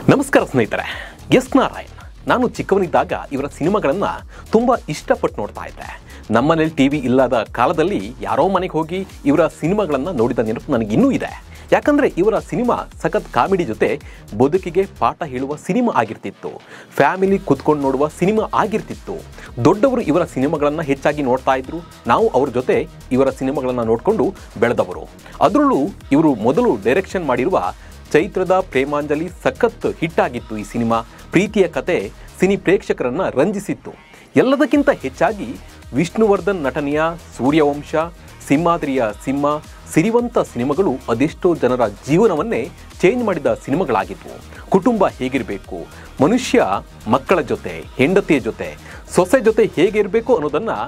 ನಮಸ್ಕಾರ ಸ್ನೇಹಿತರೆ. ಎಸ್ ನಾರಾಯಣ್. ನಾನು ಚಿಕ್ಕವನಿದ್ದಾಗ ಇವರ ಸಿನಿಮಾಗಳನ್ನು ತುಂಬ ಇಷ್ಟಪಟ್ಟು ನೋಡ್ತಾ ಇದ್ದೆ. ನಮ್ಮನೇಲಿ ಟಿ ವಿ ಇಲ್ಲದ ಕಾಲದಲ್ಲಿ ಯಾರೋ ಮನೆಗೆ ಹೋಗಿ ಇವರ ಸಿನಿಮಾಗಳನ್ನು ನೋಡಿದ ನೆನಪು ನನಗೆ ಇನ್ನೂ ಇದೆ. ಯಾಕಂದರೆ ಇವರ ಸಿನಿಮಾ ಸಖತ್ ಕಾಮಿಡಿ ಜೊತೆ ಬದುಕಿಗೆ ಪಾಠ ಹೇಳುವ ಸಿನಿಮಾ ಆಗಿರ್ತಿತ್ತು. ಫ್ಯಾಮಿಲಿ ಕುತ್ಕೊಂಡು ನೋಡುವ ಸಿನಿಮಾ ಆಗಿರ್ತಿತ್ತು. ದೊಡ್ಡವರು ಇವರ ಸಿನಿಮಾಗಳನ್ನು ಹೆಚ್ಚಾಗಿ ನೋಡ್ತಾ ಇದ್ರು. ನಾವು ಅವ್ರ ಜೊತೆ ಇವರ ಸಿನಿಮಾಗಳನ್ನು ನೋಡಿಕೊಂಡು ಬೆಳೆದವರು. ಅದರಲ್ಲೂ ಇವರು ಮೊದಲು ಡೈರೆಕ್ಷನ್ ಮಾಡಿರುವ ಚೈತ್ರದ ಪ್ರೇಮಾಂಜಲಿ ಸಖತ್ ಹಿಟ್ ಆಗಿತ್ತು. ಈ ಸಿನಿಮಾ ಪ್ರೀತಿಯ ಕತೆ ಸಿನಿ ಪ್ರೇಕ್ಷಕರನ್ನು ರಂಜಿಸಿತ್ತು. ಎಲ್ಲದಕ್ಕಿಂತ ಹೆಚ್ಚಾಗಿ ವಿಷ್ಣುವರ್ಧನ್ ನಟನೆಯ ಸೂರ್ಯವಂಶ, ಸಿಂಹಾದ್ರಿಯ ಸಿಂಹ, ಸಿರಿವಂತ ಸಿನಿಮಾಗಳು ಅದೆಷ್ಟೋ ಜನರ ಜೀವನವನ್ನೇ ಚೇಂಜ್ ಮಾಡಿದ ಸಿನಿಮಾಗಳಾಗಿದ್ವು. ಕುಟುಂಬ ಹೇಗಿರಬೇಕು, ಮನುಷ್ಯ ಮಕ್ಕಳ ಜೊತೆ, ಹೆಂಡತಿಯ ಜೊತೆ, ಸೊಸೆ ಜೊತೆ ಹೇಗಿರಬೇಕು ಅನ್ನೋದನ್ನು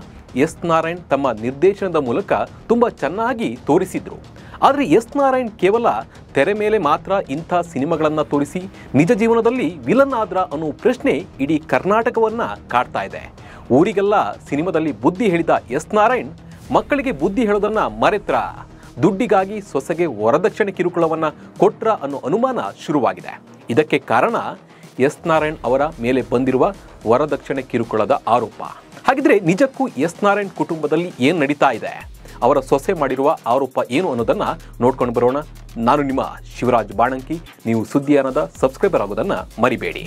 ಎಸ್ ನಾರಾಯಣ್ ತಮ್ಮ ನಿರ್ದೇಶನದ ಮೂಲಕ ತುಂಬ ಚೆನ್ನಾಗಿ ತೋರಿಸಿದ್ರು. ಆದರೆ ಎಸ್ ನಾರಾಯಣ್ ಕೇವಲ ತೆರೆ ಮೇಲೆ ಮಾತ್ರ ಇಂಥ ಸಿನಿಮಾಗಳನ್ನು ತೋರಿಸಿ ನಿಜ ಜೀವನದಲ್ಲಿ ವಿಲನ್ ಆದ್ರ ಅನ್ನೋ ಪ್ರಶ್ನೆ ಇಡೀ ಕರ್ನಾಟಕವನ್ನು ಕಾಡ್ತಾ ಇದೆ. ಊರಿಗೆಲ್ಲ ಸಿನಿಮಾದಲ್ಲಿ ಬುದ್ಧಿ ಹೇಳಿದ ಎಸ್ ನಾರಾಯಣ್ ಮಕ್ಕಳಿಗೆ ಬುದ್ಧಿ ಹೇಳೋದನ್ನು ಮರೆತ್ರ, ದುಡ್ಡಿಗಾಗಿ ಸೊಸೆಗೆ ವರದಕ್ಷಿಣೆ ಕಿರುಕುಳವನ್ನು ಕೊಟ್ರ ಅನ್ನೋ ಅನುಮಾನ ಶುರುವಾಗಿದೆ. ಇದಕ್ಕೆ ಕಾರಣ ಎಸ್ ನಾರಾಯಣ್ ಅವರ ಮೇಲೆ ಬಂದಿರುವ ವರದಕ್ಷಿಣೆ ಕಿರುಕುಳದ ಆರೋಪ. ಹಾಗಿದ್ರೆ ನಿಜಕ್ಕೂ ಎಸ್ ನಾರಾಯಣ್ ಕುಟುಂಬದಲ್ಲಿ ಏನು ನಡೀತಾ ಇದೆ, ಅವರ ಸೊಸೆ ಮಾಡಿರುವ ಆರೋಪ ಏನು ಅನ್ನೋದನ್ನು ನೋಡ್ಕೊಂಡು ಬರೋಣ. ನಾನು ನಿಮ್ಮ ಶಿವರಾಜ್ ಬಾಣಂಕಿ. ನೀವು ಸುದ್ದಿಯಾನದ ಸಬ್ಸ್ಕ್ರೈಬರ್ ಆಗೋದನ್ನು ಮರಿಬೇಡಿ.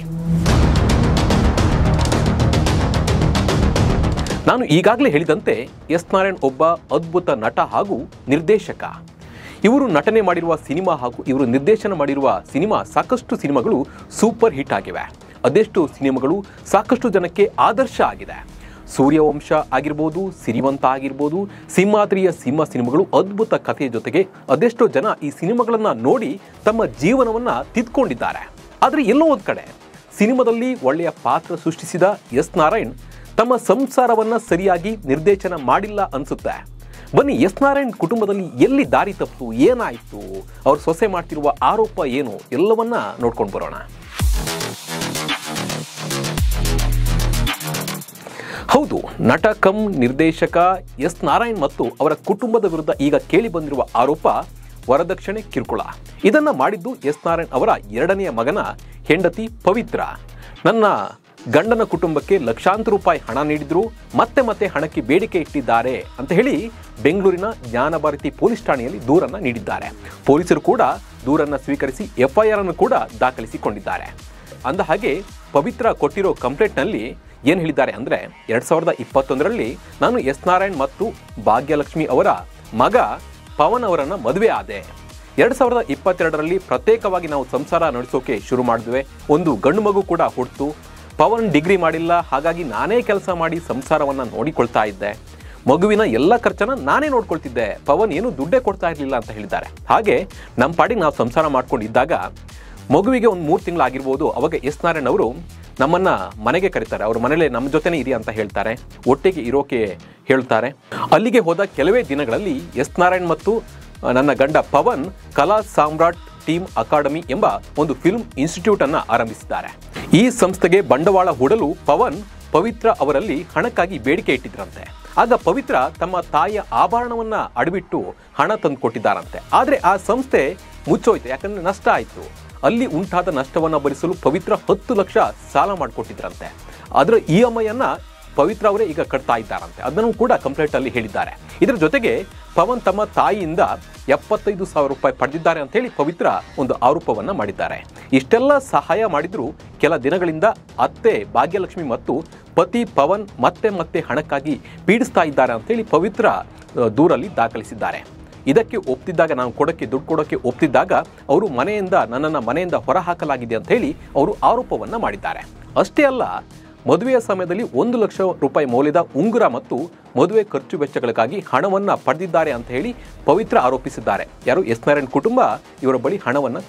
ನಾನು ಈಗಾಗಲೇ ಹೇಳಿದಂತೆ ಎಸ್ ನಾರಾಯಣ್ ಒಬ್ಬ ಅದ್ಭುತ ನಟ ಹಾಗೂ ನಿರ್ದೇಶಕ. ಇವರು ನಟನೆ ಮಾಡಿರುವ ಸಿನಿಮಾ ಹಾಗೂ ಇವರು ನಿರ್ದೇಶನ ಮಾಡಿರುವ ಸಿನಿಮಾ ಸಾಕಷ್ಟು ಸಿನಿಮಾಗಳು ಸೂಪರ್ ಹಿಟ್ ಆಗಿವೆ. ಅದೆಷ್ಟು ಸಿನಿಮಾಗಳು ಸಾಕಷ್ಟು ಜನಕ್ಕೆ ಆದರ್ಶ ಆಗಿದೆ. ಸೂರ್ಯವಂಶ ಆಗಿರ್ಬೋದು, ಸಿರಿವಂತ ಆಗಿರ್ಬೋದು, ಸಿಂಹಾದ್ರಿಯ ಸಿಂಹ ಸಿನಿಮಾಗಳು ಅದ್ಭುತ ಕಥೆಯ ಜೊತೆಗೆ ಅದೆಷ್ಟೋ ಜನ ಈ ಸಿನಿಮಾಗಳನ್ನು ನೋಡಿ ತಮ್ಮ ಜೀವನವನ್ನು ತಿದ್ಕೊಂಡಿದ್ದಾರೆ. ಆದರೆ ಎಲ್ಲೋ ಒಂದು ಕಡೆ ಸಿನಿಮಾದಲ್ಲಿ ಒಳ್ಳೆಯ ಪಾತ್ರ ಸೃಷ್ಟಿಸಿದ ಎಸ್ ನಾರಾಯಣ್ ತಮ್ಮ ಸಂಸಾರವನ್ನು ಸರಿಯಾಗಿ ನಿರ್ದೇಶನ ಮಾಡಿಲ್ಲ ಅನಿಸುತ್ತೆ. ಬನ್ನಿ, ಎಸ್ ನಾರಾಯಣ್ ಕುಟುಂಬದಲ್ಲಿ ಎಲ್ಲಿ ದಾರಿ ತಪ್ಪು, ಏನಾಯಿತು, ಅವ್ರ ಸೊಸೆ ಮಾಡ್ತಿರುವ ಆರೋಪ ಏನು, ಎಲ್ಲವನ್ನ ನೋಡ್ಕೊಂಡು ಬರೋಣ. ಹೌದು, ನಟ ಕಮ್ ನಿರ್ದೇಶಕ ಎಸ್ ನಾರಾಯಣ್ ಮತ್ತು ಅವರ ಕುಟುಂಬದ ವಿರುದ್ಧ ಈಗ ಕೇಳಿ ಬಂದಿರುವ ಆರೋಪ ವರದಕ್ಷಿಣೆ ಕಿರುಕುಳ. ಇದನ್ನು ಮಾಡಿದ್ದು ಎಸ್ ನಾರಾಯಣ್ ಅವರ ಎರಡನೆಯ ಮಗನ ಹೆಂಡತಿ ಪವಿತ್ರ. ನನ್ನ ಗಂಡನ ಕುಟುಂಬಕ್ಕೆ ಲಕ್ಷಾಂತರ ರೂಪಾಯಿ ಹಣ ನೀಡಿದ್ರು, ಮತ್ತೆ ಹಣಕ್ಕೆ ಬೇಡಿಕೆ ಇಟ್ಟಿದ್ದಾರೆ ಅಂತ ಹೇಳಿ ಬೆಂಗಳೂರಿನ ಜ್ಞಾನಭಾರತಿ ಪೊಲೀಸ್ ಠಾಣೆಯಲ್ಲಿ ದೂರನ್ನು ನೀಡಿದ್ದಾರೆ. ಪೊಲೀಸರು ಕೂಡ ದೂರನ್ನು ಸ್ವೀಕರಿಸಿ FIR ಅನ್ನು ಕೂಡ ದಾಖಲಿಸಿಕೊಂಡಿದ್ದಾರೆ. ಅಂದ ಹಾಗೆ ಪವಿತ್ರ ಕೊಟ್ಟಿರೋ ಕಂಪ್ಲೇಂಟ್ನಲ್ಲಿ ಏನು ಹೇಳಿದ್ದಾರೆ ಅಂದರೆ, 2021ರಲ್ಲಿ ನಾನು ಎಸ್ ನಾರಾಯಣ್ ಮತ್ತು ಭಾಗ್ಯಲಕ್ಷ್ಮಿ ಅವರ ಮಗ ಪವನ್ ಅವರನ್ನು ಮದುವೆ ಆದೆ. 2022ರಲ್ಲಿ ಪ್ರತ್ಯೇಕವಾಗಿ ನಾವು ಸಂಸಾರ ನಡೆಸೋಕೆ ಶುರು ಮಾಡಿದ್ವಿ. ಒಂದು ಗಂಡು ಮಗು ಕೂಡ ಹುಟ್ಟಿತು. ಪವನ್ ಡಿಗ್ರಿ ಮಾಡಿಲ್ಲ, ಹಾಗಾಗಿ ನಾನೇ ಕೆಲಸ ಮಾಡಿ ಸಂಸಾರವನ್ನು ನೋಡಿಕೊಳ್ತಾ ಇದ್ದೆ. ಮಗುವಿನ ಎಲ್ಲ ಖರ್ಚನ್ನು ನಾನೇ ನೋಡ್ಕೊಳ್ತಿದ್ದೆ. ಪವನ್ ಏನು ದುಡ್ಡೇ ಕೊಡ್ತಾ ಇರಲಿಲ್ಲ ಅಂತ ಹೇಳಿದ್ದಾರೆ. ಹಾಗೆ ನಮ್ಮ ಪಾಡಿಗೆ ನಾವು ಸಂಸಾರ ಮಾಡ್ಕೊಂಡಿದ್ದಾಗ ಮಗುವಿಗೆ ಒಂದು 3 ತಿಂಗಳಾಗಿರ್ಬೋದು. ಅವಾಗ ಎಸ್ ನಾರಾಯಣ್ ಅವರು ನಮ್ಮನ್ನು ಮನೆಗೆ ಕರೀತಾರೆ. ಅವ್ರ ಮನೇಲೆ ನಮ್ಮ ಜೊತೆನೇ ಇರಿ ಅಂತ ಹೇಳ್ತಾರೆ. ಒಟ್ಟಿಗೆ ಇರೋಕೆ ಹೇಳ್ತಾರೆ. ಅಲ್ಲಿಗೆ ಹೋದ ಕೆಲವೇ ದಿನಗಳಲ್ಲಿ ಎಸ್ ನಾರಾಯಣ್ ಮತ್ತು ನನ್ನ ಗಂಡ ಪವನ್ ಕಲಾ ಸಾಮ್ರಾಟ್ ಟೀಮ್ ಅಕಾಡೆಮಿ ಎಂಬ ಒಂದು ಫಿಲ್ಮ್ ಇನ್ಸ್ಟಿಟ್ಯೂಟನ್ನು ಆರಂಭಿಸಿದ್ದಾರೆ. ಈ ಸಂಸ್ಥೆಗೆ ಬಂಡವಾಳ ಹೂಡಲು ಪವನ್ ಪವಿತ್ರ ಅವರಲ್ಲಿ ಹಣಕ್ಕಾಗಿ ಬೇಡಿಕೆ ಇಟ್ಟಿದ್ರಂತೆ. ಆಗ ಪವಿತ್ರ ತಮ್ಮ ತಾಯಿಯ ಆಭರಣವನ್ನು ಅಡವಿಟ್ಟು ಹಣ ತಂದು ಕೊಟ್ಟಿದ್ದಾರಂತೆ. ಆದರೆ ಆ ಸಂಸ್ಥೆ ಮುಚ್ಚೋಯ್ತು, ಯಾಕಂದರೆ ನಷ್ಟ ಆಯಿತು. ಅಲ್ಲಿ ಉಂಟಾದ ನಷ್ಟವನ್ನು ಭರಿಸಲು ಪವಿತ್ರ 10 ಲಕ್ಷ ಸಾಲ ಮಾಡಿಕೊಟ್ಟಿದ್ರಂತೆ. ಅದರ EMI ಅನ್ನು ಪವಿತ್ರ ಅವರೇ ಈಗ ಕಟ್ತಾ ಇದ್ದಾರಂತೆ. ಅದನ್ನು ಕೂಡ ಕಂಪ್ಲೇಂಟಲ್ಲಿ ಹೇಳಿದ್ದಾರೆ. ಇದರ ಜೊತೆಗೆ ಪವನ್ ತಮ್ಮ ತಾಯಿಯಿಂದ 75,000 ರೂಪಾಯಿ ಪಡೆದಿದ್ದಾರೆ ಅಂತ ಹೇಳಿ ಪವಿತ್ರ ಒಂದು ಆರೋಪವನ್ನು ಮಾಡಿದ್ದಾರೆ. ಇಷ್ಟೆಲ್ಲ ಸಹಾಯ ಮಾಡಿದ್ರು ಕೆಲ ದಿನಗಳಿಂದ ಅತ್ತೆ ಭಾಗ್ಯಲಕ್ಷ್ಮಿ ಮತ್ತು ಪತಿ ಪವನ್ ಮತ್ತೆ ಹಣಕ್ಕಾಗಿ ಪೀಡಿಸ್ತಾ ಇದ್ದಾರೆ ಅಂತೇಳಿ ಪವಿತ್ರ ದೂರಲ್ಲಿ ದಾಖಲಿಸಿದ್ದಾರೆ. ಇದಕ್ಕೆ ಒಪ್ತಿದ್ದಾಗ, ನಾನು ದುಡ್ಡು ಕೊಡೋಕ್ಕೆ ಒಪ್ತಿದ್ದಾಗ ಅವರು ನನ್ನನ್ನು ಮನೆಯಿಂದ ಹೊರಹಾಕಲಾಗಿದೆ ಅಂತ ಹೇಳಿ ಅವರು ಆರೋಪವನ್ನು ಮಾಡಿದ್ದಾರೆ. ಅಷ್ಟೇ ಅಲ್ಲ, ಮದುವೆಯ ಸಮಯದಲ್ಲಿ 1 ಲಕ್ಷ ರೂಪಾಯಿ ಮೌಲ್ಯದ ಉಂಗುರ ಮತ್ತು ಮದುವೆ ಖರ್ಚು ವೆಚ್ಚಗಳಿಗಾಗಿ ಹಣವನ್ನು ಪಡೆದಿದ್ದಾರೆ ಅಂತ ಹೇಳಿ ಪವಿತ್ರ ಆರೋಪಿಸಿದ್ದಾರೆ. ಯಾರು? ಎಸ್ ನಾರಾಯಣ್ ಕುಟುಂಬ ಇವರ ಬಳಿ ಹಣವನ್ನು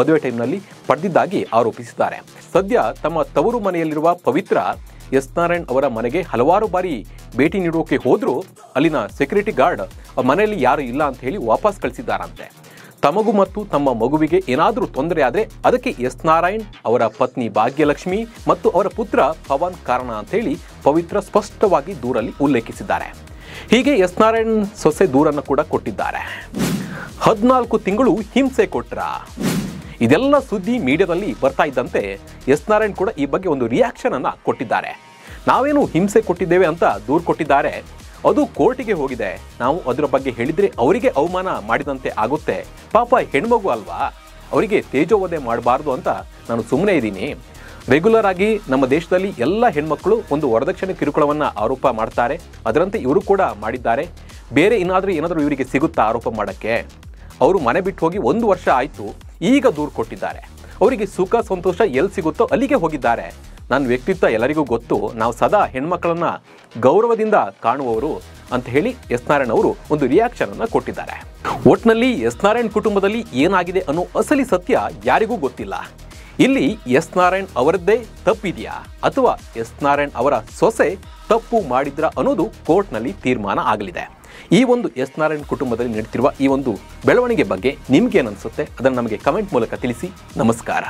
ಮದುವೆ ಟೈಮ್ನಲ್ಲಿ ಪಡೆದಿದ್ದಾಗಿ ಆರೋಪಿಸಿದ್ದಾರೆ. ಸದ್ಯ ತಮ್ಮ ತವರು ಮನೆಯಲ್ಲಿರುವ ಪವಿತ್ರ ಎಸ್ ನಾರಾಯಣ್ ಅವರ ಮನೆಗೆ ಹಲವಾರು ಬಾರಿ ಭೇಟಿ ನೀಡೋಕೆ ಹೋದರೂ ಅಲ್ಲಿನ ಸೆಕ್ಯೂರಿಟಿ ಗಾರ್ಡ್ ಮನೆಯಲ್ಲಿ ಯಾರು ಇಲ್ಲ ಅಂತ ಹೇಳಿ ವಾಪಸ್ ಕಳಿಸಿದ್ದಾರಂತೆ. ತಮಗೂ ಮತ್ತು ತಮ್ಮ ಮಗುವಿಗೆ ಏನಾದರೂ ತೊಂದರೆ ಆದರೆ ಅದಕ್ಕೆ ಎಸ್ ನಾರಾಯಣ್, ಅವರ ಪತ್ನಿ ಭಾಗ್ಯಲಕ್ಷ್ಮಿ ಮತ್ತು ಅವರ ಪುತ್ರ ಪವನ್ ಕಾರಣ ಅಂತ ಹೇಳಿ ಪವಿತ್ರ ಸ್ಪಷ್ಟವಾಗಿ ದೂರಲ್ಲಿ ಉಲ್ಲೇಖಿಸಿದ್ದಾರೆ. ಹೀಗೆ ಎಸ್ ನಾರಾಯಣ್ ಸೊಸೆ ದೂರನ್ನು ಕೂಡ ಕೊಟ್ಟಿದ್ದಾರೆ. 14 ತಿಂಗಳು ಹಿಂಸೆ ಕೊಟ್ರ. ಇದೆಲ್ಲ ಸುದ್ದಿ ಮೀಡಿಯಾದಲ್ಲಿ ಬರ್ತಾ ಇದ್ದಂತೆ ಎಸ್ ನಾರಾಯಣ್ ಕೂಡ ಈ ಬಗ್ಗೆ ಒಂದು ರಿಯಾಕ್ಷನ್ ಅನ್ನ ಕೊಟ್ಟಿದ್ದಾರೆ. ನಾವೇನು ಹಿಂಸೆ ಕೊಟ್ಟಿದ್ದೇವೆ ಅಂತ ದೂರು ಕೊಟ್ಟಿದ್ದಾರೆ, ಅದು ಕೋರ್ಟಿಗೆ ಹೋಗಿದೆ. ನಾವು ಅದರ ಬಗ್ಗೆ ಹೇಳಿದ್ರೆ ಅವರಿಗೆ ಅವಮಾನ ಮಾಡಿದಂತೆ ಆಗುತ್ತೆ. ಪಾಪ ಹೆಣ್ಮಗು ಅಲ್ವಾ, ಅವರಿಗೆ ತೇಜೋವಧೆ ಮಾಡಬಾರ್ದು ಅಂತ ನಾನು ಸುಮ್ಮನೆ ಇದ್ದೀನಿ. ರೆಗ್ಯುಲರ್ ಆಗಿ ನಮ್ಮ ದೇಶದಲ್ಲಿ ಎಲ್ಲ ಹೆಣ್ಮಕ್ಳು ಒಂದು ವರದಕ್ಷಿಣೆ ಕಿರುಕುಳವನ್ನು ಆರೋಪ ಮಾಡ್ತಾರೆ. ಅದರಂತೆ ಇವರು ಕೂಡ ಮಾಡಿದ್ದಾರೆ. ಬೇರೆ ಏನಾದರೂ ಇವರಿಗೆ ಸಿಗುತ್ತಾ ಆರೋಪ ಮಾಡೋಕ್ಕೆ? ಅವರು ಮನೆ ಬಿಟ್ಟು ಹೋಗಿ 1 ವರ್ಷ ಆಯಿತು, ಈಗ ದೂರು ಕೊಟ್ಟಿದ್ದಾರೆ. ಅವರಿಗೆ ಸುಖ ಸಂತೋಷ ಎಲ್ಲಿ ಸಿಗುತ್ತೋ ಅಲ್ಲಿಗೆ ಹೋಗಿದ್ದಾರೆ. ನನ್ನ ವ್ಯಕ್ತಿತ್ವ ಎಲ್ಲರಿಗೂ ಗೊತ್ತು, ನಾವು ಸದಾ ಹೆಣ್ಮಕ್ಳನ್ನ ಗೌರವದಿಂದ ಕಾಣುವವರು ಅಂತ ಹೇಳಿ ಎಸ್ ನಾರಾಯಣ್ ಅವರು ಒಂದು ರಿಯಾಕ್ಷನ್ ಅನ್ನು ಕೊಟ್ಟಿದ್ದಾರೆ. ಒಟ್ನಲ್ಲಿ ಎಸ್ ನಾರಾಯಣ್ ಕುಟುಂಬದಲ್ಲಿ ಏನಾಗಿದೆ ಅನ್ನೋ ಅಸಲಿ ಸತ್ಯ ಯಾರಿಗೂ ಗೊತ್ತಿಲ್ಲ. ಇಲ್ಲಿ ಎಸ್ ನಾರಾಯಣ್ ಅವರದ್ದೇ ತಪ್ಪಿದೆಯಾ ಅಥವಾ ಎಸ್ ನಾರಾಯಣ್ ಅವರ ಸೊಸೆ ತಪ್ಪು ಮಾಡಿದ್ರ ಅನ್ನೋದು ಕೋರ್ಟ್ನಲ್ಲಿ ತೀರ್ಮಾನ ಆಗಲಿದೆ. ಈ ಒಂದು ಎಸ್ ನಾರಾಯಣ್ ಕುಟುಂಬದಲ್ಲಿ ನಡೀತಿರುವ ಈ ಒಂದು ಬೆಳವಣಿಗೆ ಬಗ್ಗೆ ನಿಮ್ಗೇನನ್ಸುತ್ತೆ ಅದನ್ನು ನಮಗೆ ಕಮೆಂಟ್ ಮೂಲಕ ತಿಳಿಸಿ. ನಮಸ್ಕಾರ.